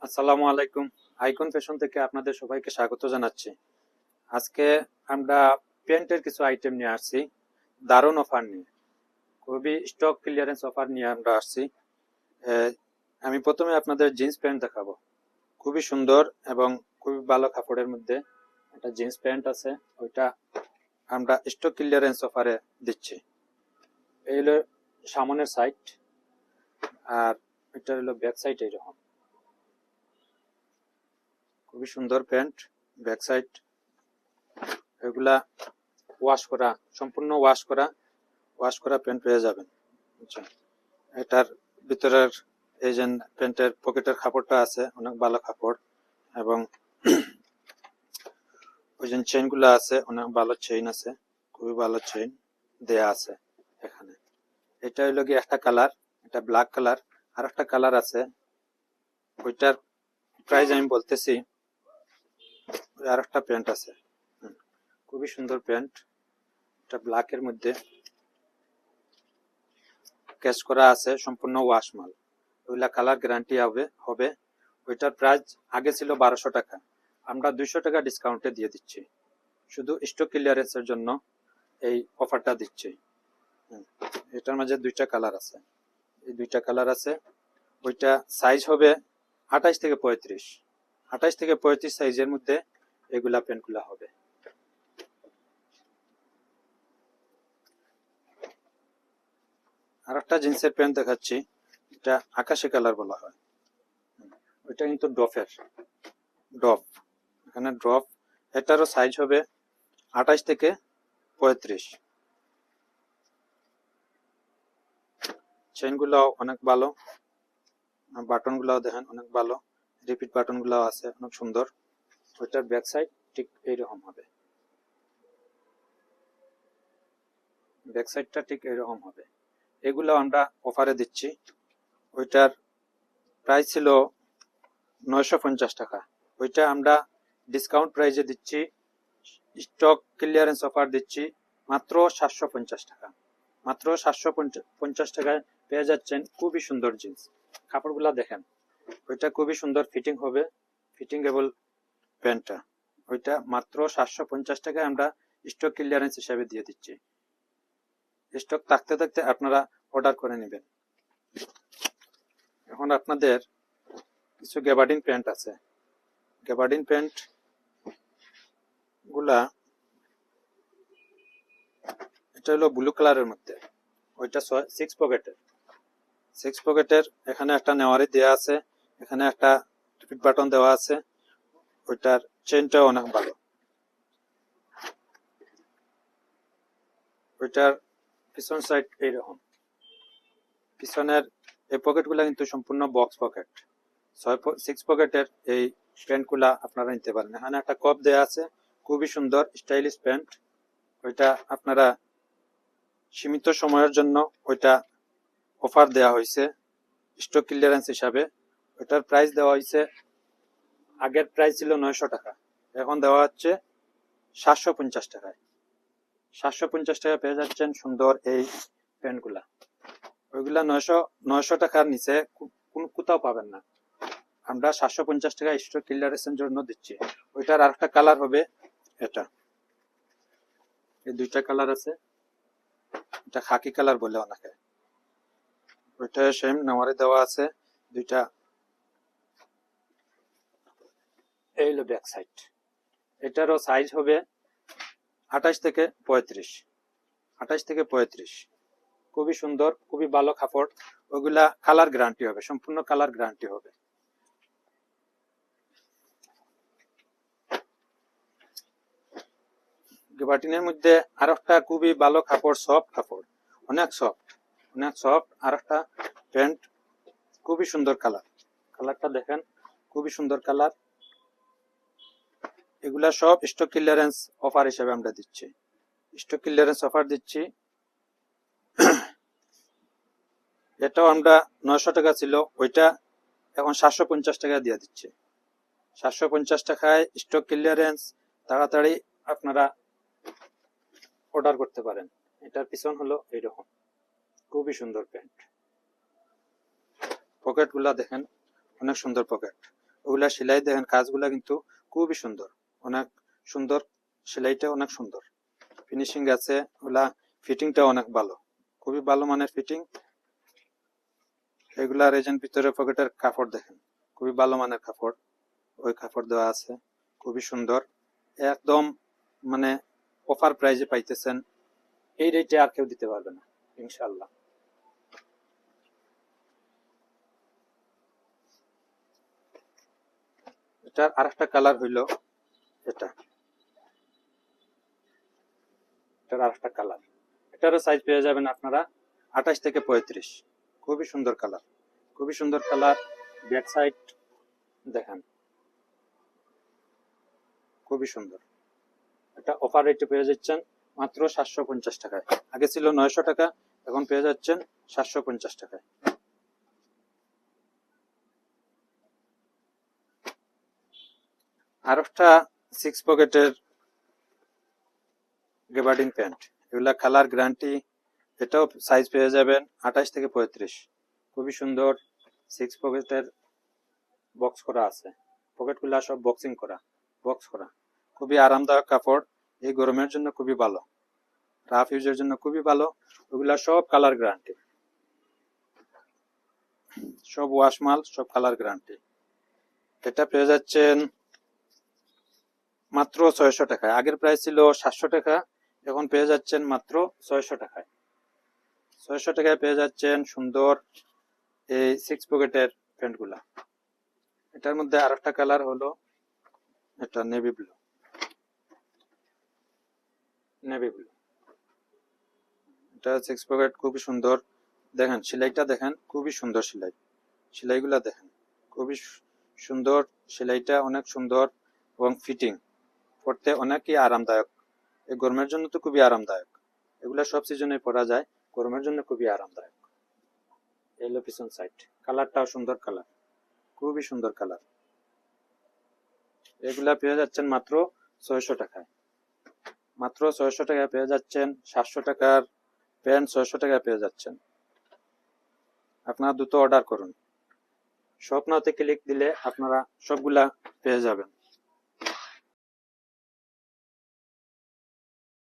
আসসালামু আলাইকুম। Icon fashion থেকে আপনাদের সবাইকে স্বাগত জানাচ্ছি। আজকে আমরা প্যান্টের কিছু আইটেম নিয়ে আসছি, দারুণ অফার নিয়ে, খুবই স্টক ক্লিয়ারেন্স অফার নিয়ে আমরা আসছি। আমি প্রথমে আপনাদের জিন্স প্যান্ট দেখাবো, খুবই সুন্দর এবং খুবই ভালো কাপড়ের মধ্যে একটা জিন্স প্যান্ট আছে, ওইটা আমরা স্টক ক্লিয়ারেন্স অফারে দিচ্ছি। এই হলো সামনের সাইড, আর এটা হলো ব্যাক সাইড। এইরকম খুবই সুন্দর প্যান্ট, ব্যাক সাইড এগুলা ওয়াশ করা, সম্পূর্ণ ওয়াশ করা প্যান্ট পেয়ে যাবেন। আচ্ছা, এটার ভিতরের এই যে প্যান্টের পকেটের কাপড়টা আছে, অনেক ভালো কাপড়, এবং ওই যে চেইন গুলা আছে, অনেক ভালো চেইন আছে, খুবই ভালো চেইন দেয়া আছে এখানে। এটা হইলো গিয়ে একটা কালার, এটা ব্ল্যাক কালার। আর একটা কালার আছে, ওইটার প্রাইস আমি বলতেছি। আর একটা প্যান্ট আছে, খুবই সুন্দর প্যান্ট, এটা ব্ল্যাকের মধ্যে ক্যাশ করা আছে, সম্পূর্ণ ওয়াশ মাল, ওইগুলা কালার গ্যারান্টি হবে। ওইটার প্রাইস আগে ছিল 1200 টাকা, আমরা 200 টাকা ডিসকাউন্টে দিয়ে দিচ্ছি, শুধু স্টক ক্লিয়ারেন্সের জন্য এই অফারটা দিচ্ছি। এটার মাঝে দুইটা কালার আছে, এই দুইটা কালার আছে। ওইটা সাইজ হবে 28 থেকে 35, 28 থেকে 35 সাইজের মধ্যে এগুলা প্যান্টগুলা হবে। আর একটা জিন্সের প্যান্ট দেখাচ্ছি, এটা আকাশি কালার বলা হয়, ওইটা কিন্তু ড্রপ, এখানে ড্রপ। এটারও সাইজ হবে 28 থেকে 35। চেইন গুলাও অনেক ভালো, বাটন গুলাও দেখেন অনেক ভালো, রিপিট বাটন গুলাও আছে, অনেক সুন্দর। ওইটার ব্যাক সাইড ঠিক এইরকম হবে, ব্যাক সাইডটা ঠিক এইরকম হবে। এগুলো আমরা অফারে দিচ্ছি। ওইটার প্রাইস ছিল 950 টাকা, ওইটা আমরা ডিসকাউন্ট প্রাইসে দিচ্ছি, স্টক ক্লিয়ারেন্স অফার দিচ্ছি মাত্র 750 টাকা। মাত্র 750 টাকায় পেয়ে যাচ্ছেন খুবই সুন্দর জিন্স। কাপড়গুলা দেখেন, ওইটা খুবই সুন্দর ফিটিং হবে, ফিটিংয়েবল প্যান্টটা। ওইটা মাত্র 750 টাকায় আমরা স্টক ক্লিয়ারেন্স হিসাবে দিয়ে দিচ্ছি। স্টক থাকতে থাকতে আপনারা অর্ডার করে নেবেন। এখন আপনাদের কিছু গ্যাবার্ডিন প্যান্ট আছে, গ্যাবার্ডিন প্যান্ট গুলা, এটা হলো ব্লু কালারের মধ্যে, ওইটা 6 পকেটের, এখানে একটা নেওয়ারি দেওয়া আছে, এখানে একটা রিপিট বাটন দেওয়া আছে, ওইটার চেনটাও অনেক ভালো। ওইটার পিছন সাইড এইরকম, পিছনের এই পকেটগুলা কিন্তু সম্পূর্ণ বক্স পকেট। 6 পকেটের এই প্যান্টগুলা আপনারা নিতে পারেন। এখানে একটা কপ দেওয়া আছে, খুবই সুন্দর স্টাইলিশ প্যান্ট। ওইটা আপনারা সীমিত সময়ের জন্য ওইটা অফার দেওয়া হয়েছে স্টক ক্লিয়ারেন্স হিসাবে। ওইটার প্রাইস দেওয়া হয়েছে, আগের প্রাইস ছিল 900 টাকা, এখন দেওয়া হচ্ছে 750 টাকায়। 750 টাকা পেয়ে যাচ্ছেন সুন্দর এই প্যান্টগুলা। ওইগুলা 900 টাকার নিচে কোথাও পাবেন না, আমরা 750 টাকা স্টক ক্লিয়ারেন্সের জন্য দিচ্ছি। ওইটার আরেকটা কালার হবে এটা, এই দুইটা কালার আছে, এটা খাকি কালার বলে অনেকে। ওইটা সেম নেওয়ারে দেওয়া আছে দুইটা। এই হলো ব্যাক সাইড, এটারও সাইজ হবে 28 থেকে 35, 28 থেকে 35। খুবই সুন্দর, খুবই ভালো কাপড়। ওইগুলা কালার গ্যারান্টি হবে, সম্পূর্ণ কালার গ্যারান্টি হবে। বাটিনের মধ্যে আর একটা খুবই ভালো কাপড়, সফট কাপড়, অনেক সফট, অনেক সফট। আর একটা প্যান্ট, খুবই সুন্দর কালার, কালারটা দেখেন, খুবই সুন্দর কালার। এগুলা সব স্টক ক্লিয়ারেন্স অফার হিসেবে আমরা দিচ্ছি, স্টক ক্লিয়ারেন্স অফার দিচ্ছি। এটাও আমরা 900 টাকা ছিল, ওইটা এখন 750 টাকা দিয়ে দিচ্ছি। 750 টাকায় স্টক ক্লিয়ারেন্স, তাড়াতাড়ি আপনারা অর্ডার করতে পারেন। এটার পিছন হলো এইরকম, খুবই সুন্দর প্যান্ট। পকেট গুলা দেখেন, অনেক সুন্দর পকেট। ওগুলা সেলাই দেখেন, কাজগুলা কিন্তু খুবই সুন্দর, অনেক সুন্দর, সেলাইটা অনেক সুন্দর, ফিনিশিং আছে, ওগুলা ফিটিংটা অনেক ভালো, খুবই ভালো মানের ফিটিং। এগুলার এজেন্ট ভিতরে পকেটের কাপড় দেখেন, খুবই ভালো মানের কাপড়, ওই কাপড় দেওয়া আছে, খুবই সুন্দর, একদম মানে অফার প্রাইজে পাইতেছেন, এই রেটে আর কেউ দিতে পারবে না ইনশাল্লাহ। এটার আরেকটা কালার হইল এটা, এটার আরেকটা কালার, এটারও সাইজ পেয়ে যাবেন আপনারা 28 থেকে 35, খুবই সুন্দর কালার, খুবই সুন্দর কালার। ব্যাক সাইড দেখেন, খুবই সুন্দর। এটা অফার রেটে পেয়ে যাচ্ছেন মাত্র 750 টাকায়, আগে ছিল 900 টাকা, এখন পেয়ে যাচ্ছেন 750 টাকায়। আর একটা 6 পকেটের গেবার্ডিং প্যান্ট, এগুলা কালার গ্যারান্টি, এটাও সাইজ পেয়ে যাবেন 28 থেকে 35, খুবই সুন্দর। 6 পকেটের বক্স করা আছে, পকেটগুলা সব বক্সিং করা, বক্স করা, খুবই আরামদায়ক কাপড়, এই গরমের জন্য খুবই ভালো, রাফ ইউজের জন্য খুবই ভালো। ওগুলা সব কালার গ্যারান্টি, সব ওয়াশ মাল, সব কালার গ্যারান্টি। এটা পেয়ে যাচ্ছেন মাত্র 600 টাকায়, আগের প্রাইস ছিল 700 টাকা, এখন পেয়ে যাচ্ছেন মাত্র 600 টাকায়। 600 টাকায় পেয়ে যাচ্ছেন সুন্দর এই 6 পকেটের প্যান্টগুলা। এটার মধ্যে আরেকটা কালার হলো এটা নেভি ব্লু, নেভি ব্লু, এটা 6 পকেট, খুবই সুন্দর। দেখেন সেলাইটা দেখেন, খুবই সুন্দর সেলাই, সেলাইগুলা দেখেন, খুবই সুন্দর সেলাইটা, অনেক সুন্দর এবং ফিটিং পরতে অনেকই আরামদায়ক, এই গরমের জন্য তো খুবই আরামদায়ক, এগুলা সব সিজনে পরা যায়, গরমের জন্য খুবই আরামদায়ক। এলো পিছন সাইড, কালারটাও সুন্দর কালার, খুবই সুন্দর কালার। এগুলা পেয়ে যাচ্ছেন মাত্র 600 টাকায়, মাত্র 600 টাকায় পেয়ে যাচ্ছেন। 700 টাকার প্যান্ট 600 টাকায় পেয়ে যাচ্ছেন। আপনারা দ্রুত অর্ডার করুন, স্বপ্নতে ক্লিক দিলে আপনারা সবগুলা পেয়ে যাবেন।